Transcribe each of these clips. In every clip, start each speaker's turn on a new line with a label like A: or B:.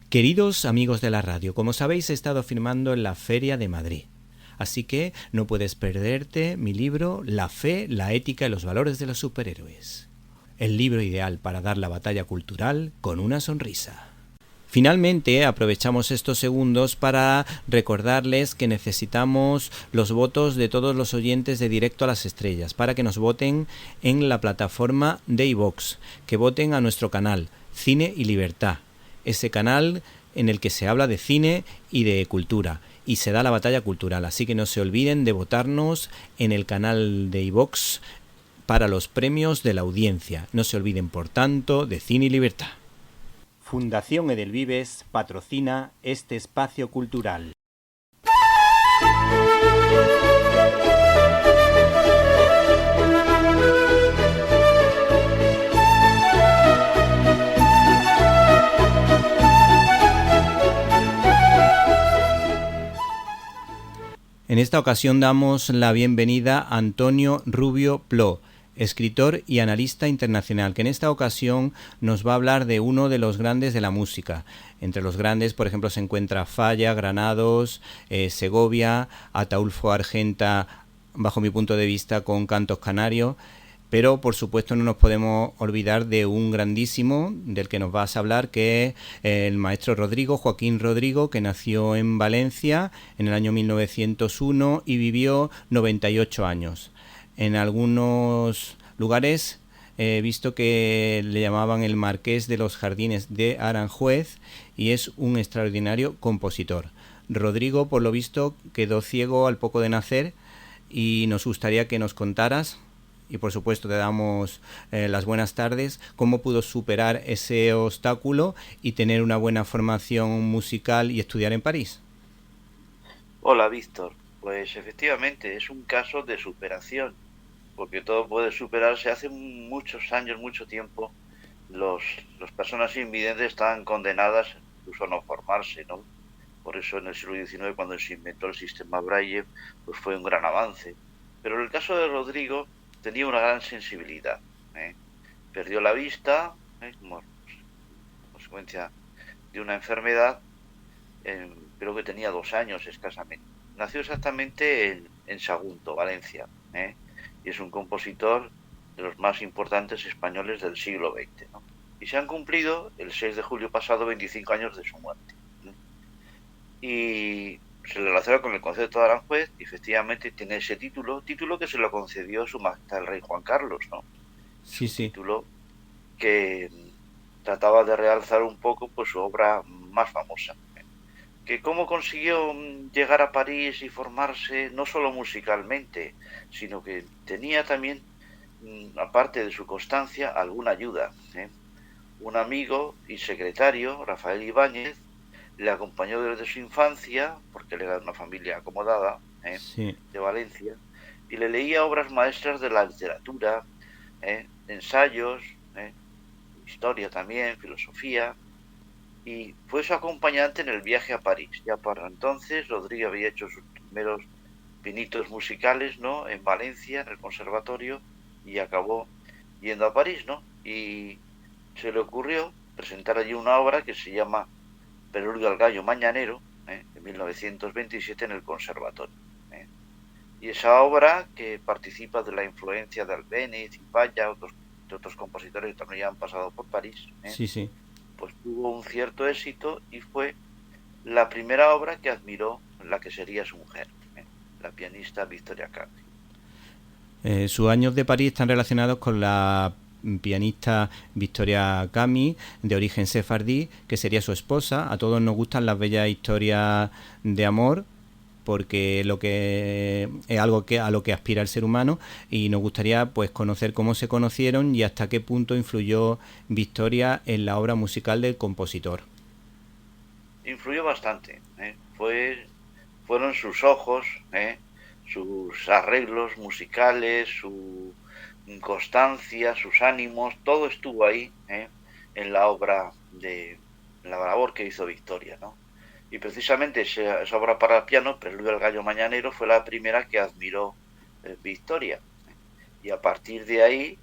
A: Queridos amigos de la radio, como sabéis he estado firmando en la Feria de Madrid. Así que no puedes perderte mi libro La fe, la ética y los valores de los superhéroes. El libro ideal para dar la batalla cultural con una sonrisa. Finalmente, aprovechamos estos segundos para recordarles que necesitamos los votos de todos los oyentes de Directo a las Estrellas para que nos voten en la plataforma de iVoox, que voten a nuestro canal Cine y Libertad, ese canal en el que se habla de cine y de cultura y se da la batalla cultural. Así que no se olviden de votarnos en el canal de iVoox para los premios de la audiencia. No se olviden, por tanto, de Cine y Libertad. Fundación Edelvives patrocina este espacio cultural. En esta ocasión damos la bienvenida a Antonio Rubio Plo, escritor y analista internacional, que en esta ocasión nos va a hablar de uno de los grandes de la música. Entre los grandes, por ejemplo, se encuentra Falla, Granados, Segovia, Ataulfo Argenta, bajo mi punto de vista, con Cantos Canarios. Pero, por supuesto, no nos podemos olvidar de un grandísimo del que nos vas a hablar, que es el maestro Rodrigo, Joaquín Rodrigo, que nació en Valencia en el año 1901 y vivió 98 años. En algunos lugares he visto que le llamaban el Marqués de los Jardines de Aranjuez y es un extraordinario compositor. Rodrigo, por lo visto, quedó ciego al poco de nacer y nos gustaría que nos contaras, y por supuesto te damos las buenas tardes, cómo pudo superar ese obstáculo y tener una buena formación musical y estudiar en París.
B: Hola, Víctor. Pues efectivamente es un caso de superación, porque todo puede superarse. Hace muchos años, mucho tiempo, las personas invidentes estaban condenadas incluso a no formarse, ¿no? Por eso en el siglo XIX, cuando se inventó el sistema Braille, pues fue un gran avance. Pero en el caso de Rodrigo tenía una gran sensibilidad, ¿eh? Perdió la vista, como consecuencia de una enfermedad. Creo que tenía 2 años escasamente. Nació exactamente en Sagunto, Valencia, y es un compositor de los más importantes españoles del siglo XX, ¿no? Y se han cumplido el 6 de julio pasado 25 años de su muerte, ¿no? Y se le relaciona con el concepto de Aranjuez y efectivamente tiene ese título que se lo concedió su majestad el rey Juan Carlos, ¿no? Es
A: Sí,
B: un
A: sí.
B: título que trataba de realzar un poco pues su obra más famosa. Que cómo consiguió llegar a París y formarse no solo musicalmente, sino que tenía también, aparte de su constancia, alguna ayuda, ¿eh? Un amigo y secretario, Rafael Ibáñez, le acompañó desde su infancia, porque él era de una familia acomodada,
A: Sí.
B: de Valencia, y le leía obras maestras de la literatura, ensayos, historia también, filosofía, y fue su acompañante en el viaje a París. Ya para entonces Rodrigo había hecho sus primeros pinitos musicales, ¿no? En Valencia, en el conservatorio, y acabó yendo a París, ¿no? Y se le ocurrió presentar allí una obra que se llama Preludio al Gallo Mañanero, en 1927 en el conservatorio, ¿eh? Y esa obra, que participa de la influencia de Albéniz y Falla, de otros compositores que también han pasado por París,
A: Sí, sí.
B: pues tuvo un cierto éxito y fue la primera obra que admiró la que sería su mujer, la pianista Victoria Cardi.
A: Sus años de París están relacionados con la pianista Victoria Cami, de origen sefardí, que sería su esposa. A todos nos gustan las bellas historias de amor, porque lo que es algo que a lo que aspira el ser humano, y nos gustaría pues conocer cómo se conocieron y hasta qué punto influyó Victoria en la obra musical del compositor.
B: Influyó bastante, fueron sus ojos, sus arreglos musicales, su constancia, sus ánimos, todo estuvo ahí, en la obra en la labor que hizo Victoria, ¿no? Y precisamente esa obra para el piano, Preludio al Gallo Mañanero, fue la primera que admiró Victoria. Y a partir de ahí,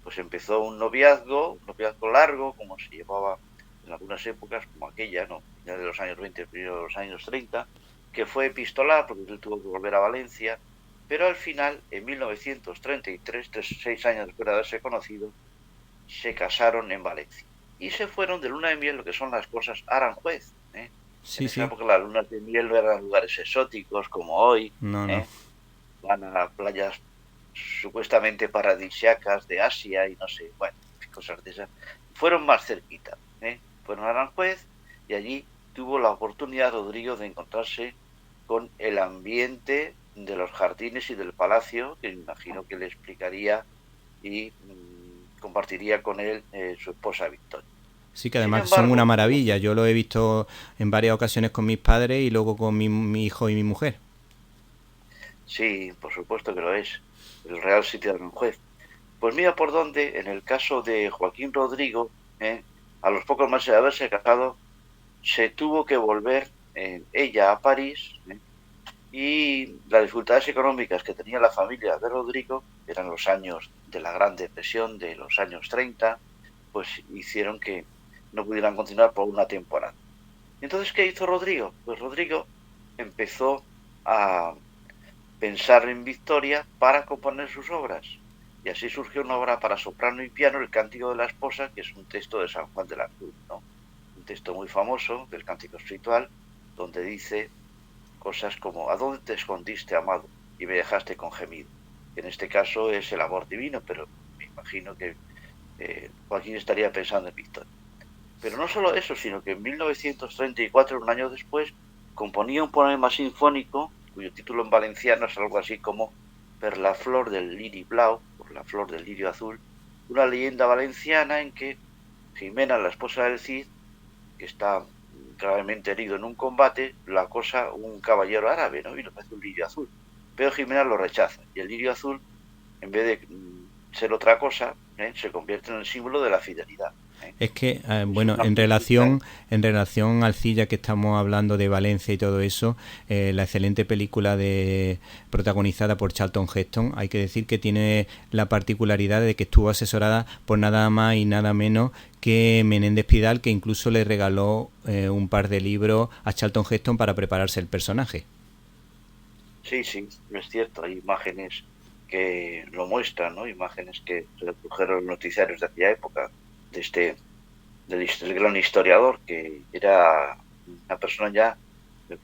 B: pues empezó un noviazgo largo, como se llevaba en algunas épocas, como aquella, ¿no? Ya de los años 20, primero de los años 30, que fue epistolar, porque él tuvo que volver a Valencia, pero al final, en 1933, 6 años después de haberse conocido, se casaron en Valencia. Y se fueron de luna de miel, lo que son las cosas, a Aranjuez. En
A: Sí,
B: esa
A: sí.
B: época las lunas de miel no eran lugares exóticos como hoy.
A: No, no.
B: ¿eh? Van a playas supuestamente paradisíacas de Asia y no sé, bueno, cosas de esas. Fueron más cerquita. Fueron a Aranjuez y allí tuvo la oportunidad Rodrigo de encontrarse con el ambiente de los jardines y del palacio, que imagino que le explicaría y compartiría con él su esposa Victoria.
A: Sí, que
B: Sin
A: además son una
B: embargo,
A: maravilla. Yo lo he visto en varias ocasiones con mis padres y luego con mi hijo y mi mujer.
B: sí, por supuesto que lo es, el Real Sitio de Aranjuez. Pues mira por dónde, en el caso de Joaquín Rodrigo, a los pocos meses de haberse casado, se tuvo que volver ella a París, y las dificultades económicas que tenía la familia de Rodrigo, eran los años de la Gran Depresión de los años 30, pues hicieron que no pudieran continuar por una temporada. Entonces, ¿qué hizo Rodrigo? Pues Rodrigo empezó a pensar en Victoria para componer sus obras. Y así surgió una obra para soprano y piano, El Cántico de la Esposa, que es un texto de San Juan de la Cruz, ¿no? Un texto muy famoso del Cántico Espiritual, donde dice cosas como: ¿a dónde te escondiste, amado, y me dejaste con gemido? Que en este caso es el amor divino, pero me imagino que Joaquín estaría pensando en Victoria. Pero no solo eso, sino que en 1934, un año después, componía un poema sinfónico cuyo título en valenciano es algo así como Per la flor del liri blau, por la flor del lirio azul, una leyenda valenciana en que Jimena, la esposa del Cid, que está gravemente herido en un combate, lo acosa un caballero árabe, ¿no? Y le ofrece un lirio azul. Pero Jimena lo rechaza, y el lirio azul, en vez de ser otra cosa, se convierte en el símbolo de la fidelidad.
A: Es que,
B: Es
A: bueno,
B: una música.
A: en relación al Cilla que estamos hablando de Valencia y todo eso, la excelente película protagonizada por Charlton Heston, hay que decir que tiene la particularidad de que estuvo asesorada por nada más y nada menos que Menéndez Pidal, que incluso le regaló un par de libros a Charlton Heston para prepararse el personaje.
B: Sí, sí, es cierto, hay imágenes que lo muestran, ¿no? Imágenes que reprodujeron los noticiarios de aquella época, de del gran historiador, que era una persona ya,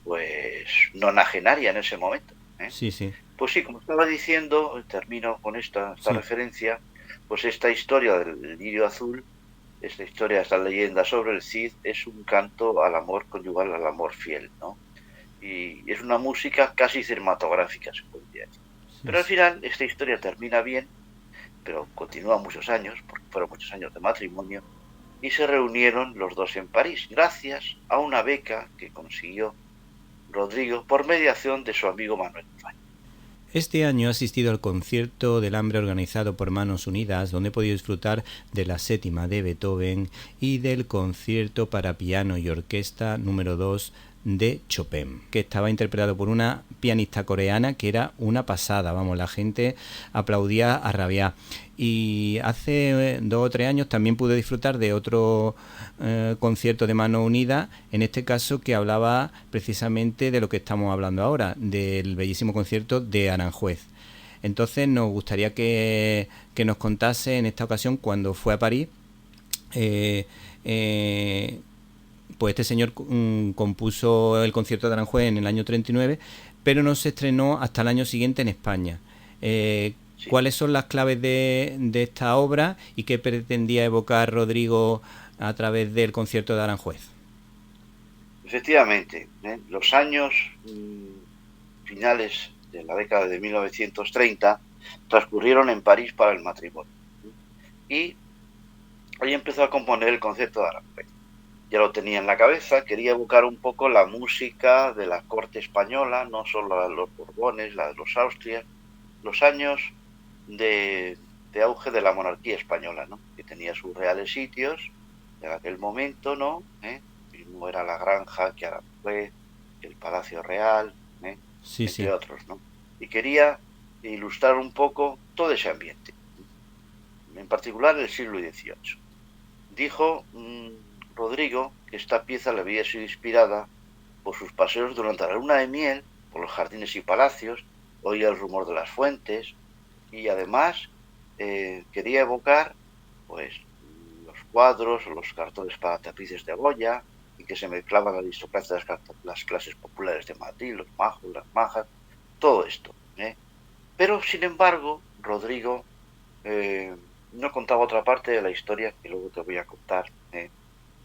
B: pues, nonagenaria en ese momento.
A: Sí, sí,
B: Pues sí, como estaba diciendo, termino con esta
A: sí.
B: referencia, pues esta historia del lirio azul, esta historia, esta leyenda sobre el Cid, es un canto al amor conyugal, al amor fiel, ¿no? Y es una música casi cinematográfica, se podría decir.
A: Sí,
B: Pero al
A: sí.
B: final esta historia termina bien, pero continúa muchos años, porque fueron muchos años de matrimonio, y se reunieron los dos en París, gracias a una beca que consiguió Rodrigo por mediación de su amigo Manuel Falla.
A: Este año he asistido al concierto del hambre organizado por Manos Unidas, donde he podido disfrutar de la séptima de Beethoven y del concierto para piano y orquesta número 2 de Chopin, que estaba interpretado por una pianista coreana que era una pasada, vamos, la gente aplaudía a rabiar. Y hace 2 o 3 años también pude disfrutar de otro concierto de Mano Unida, en este caso que hablaba precisamente de lo que estamos hablando ahora, del bellísimo concierto de Aranjuez. Entonces nos gustaría que nos contase en esta ocasión cuando fue a París. eh, eh, pues este señor compuso el concierto de Aranjuez en el año 39, pero no se estrenó hasta el año siguiente en España.
B: Sí,
A: ¿Cuáles son las claves de esta obra y qué pretendía evocar Rodrigo a través del concierto de Aranjuez?
B: efectivamente, los años finales de la década de 1930 transcurrieron en París para el matrimonio. Y ahí empezó a componer el concepto de Aranjuez. Ya lo tenía en la cabeza, quería evocar un poco la música de la corte española, no solo la de los Borbones, la de los Austrias, los años de auge de la monarquía española, ¿no? Que tenía sus reales sitios en aquel momento, ¿no? Mismo era la granja que Aranjuez, que el Palacio Real,
A: Sí,
B: entre
A: sí.
B: otros, ¿no? Y quería ilustrar un poco todo ese ambiente, en particular el siglo XVIII. Dijo Rodrigo que esta pieza le había sido inspirada por sus paseos durante la luna de miel, por los jardines y palacios, oía el rumor de las fuentes y además quería evocar pues los cuadros o los cartones para tapices de Goya y que se mezclaban la aristocracia de las clases populares de Madrid, los majos, las majas, todo esto. Pero sin embargo, Rodrigo no contaba otra parte de la historia que luego te voy a contar.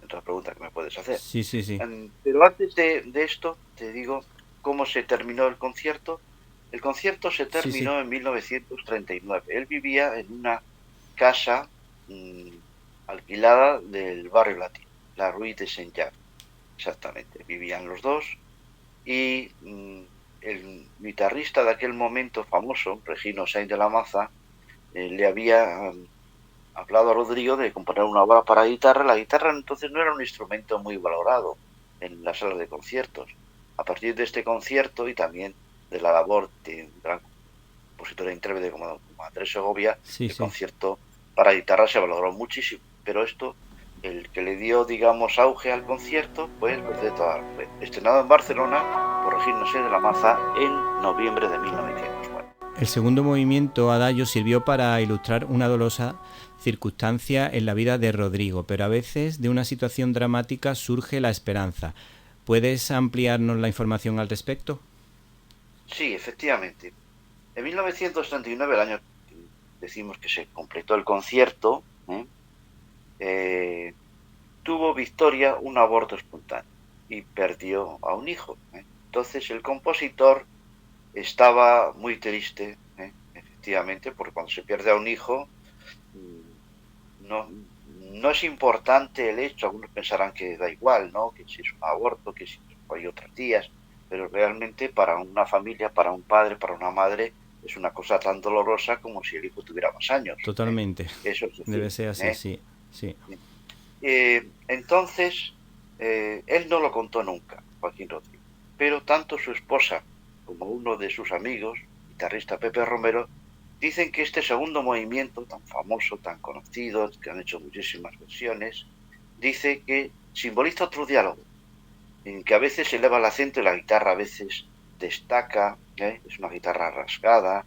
B: Otra pregunta que me puedes hacer.
A: Sí, sí, sí.
B: Pero antes de esto, te digo cómo se terminó el concierto. El concierto se terminó en 1939. Él vivía en una casa alquilada del barrio latino, la Rue de Saint-Jacques. Exactamente, vivían los dos. Y el guitarrista de aquel momento famoso, Regino Sainz de la Maza, le había hablado a Rodrigo de componer una obra para guitarra. La guitarra entonces no era un instrumento muy valorado en las salas de conciertos. A partir de este concierto y también de la labor de un gran compositor e intérprete como Andrés Segovia, el concierto para guitarra se valoró muchísimo. Pero esto, el que le dio, digamos, auge al concierto, pues el concierto fue estrenado en Barcelona por Regino Sainz de la Maza en noviembre de 1904.
A: El segundo movimiento, Adagio, sirvió para ilustrar una dolorosa circunstancia en la vida de Rodrigo, pero a veces de una situación dramática surge la esperanza. ¿Puedes ampliarnos la información al respecto?
B: Sí, efectivamente. En 1939, el año que decimos que se completó el concierto, tuvo Victoria un aborto espontáneo y perdió a un hijo. Entonces el compositor estaba muy triste, efectivamente, porque cuando se pierde a un hijo no es importante el hecho. Algunos pensarán que da igual, ¿no? Que si es un aborto, que si hay otras días, pero realmente para una familia, para un padre, para una madre, es una cosa tan dolorosa como si el hijo tuviera más años.
A: Totalmente.
B: Eso es decir,
A: debe ser así, sí.
B: Entonces, él no lo contó nunca, Joaquín Rodrigo, pero tanto su esposa como uno de sus amigos, guitarrista Pepe Romero, dicen que este segundo movimiento tan famoso, tan conocido, que han hecho muchísimas versiones, dice que simboliza otro diálogo, en que a veces se eleva el acento y la guitarra a veces destaca, es una guitarra rasgada,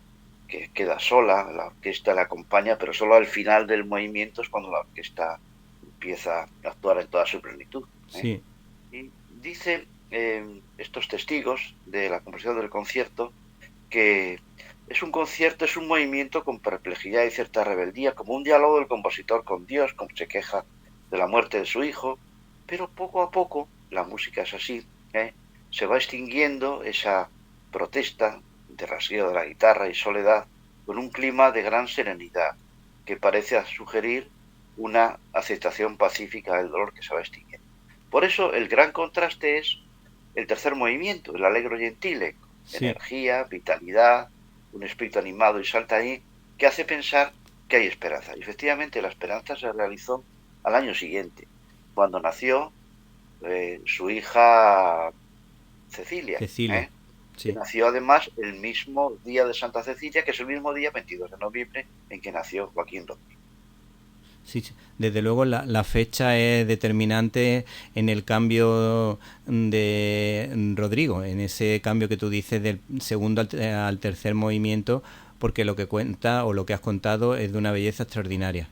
B: que queda sola, la orquesta la acompaña, pero solo al final del movimiento es cuando la orquesta empieza a actuar en toda su plenitud.
A: Sí.
B: Y dice estos testigos de la composición del concierto que es un concierto, es un movimiento con perplejidad y cierta rebeldía, como un diálogo del compositor con Dios, como se queja de la muerte de su hijo, pero poco a poco, la música es así, se va extinguiendo esa protesta de rasgueo de la guitarra y soledad con un clima de gran serenidad que parece sugerir una aceptación pacífica del dolor que se va extinguiendo. Por eso el gran contraste es el tercer movimiento, el Allegro Gentile, energía, vitalidad, un espíritu animado y saltarín que hace pensar que hay esperanza. Y efectivamente la esperanza se realizó al año siguiente, cuando nació su hija Cecilia.
A: Sí.
B: Que nació además el mismo día de Santa Cecilia, que es el mismo día, 22 de noviembre, en que nació Joaquín Rodrigo.
A: Sí, desde luego la fecha es determinante en el cambio de Rodrigo, en ese cambio que tú dices del segundo al tercer movimiento, porque lo que cuenta o lo que has contado es de una belleza extraordinaria.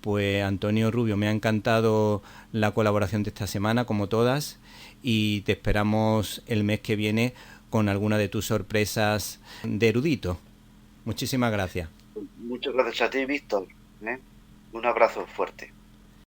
A: Pues Antonio Rubio, me ha encantado la colaboración de esta semana, como todas, y te esperamos el mes que viene con alguna de tus sorpresas de erudito. Muchísimas gracias.
B: Muchas gracias a ti, Víctor. Un abrazo fuerte.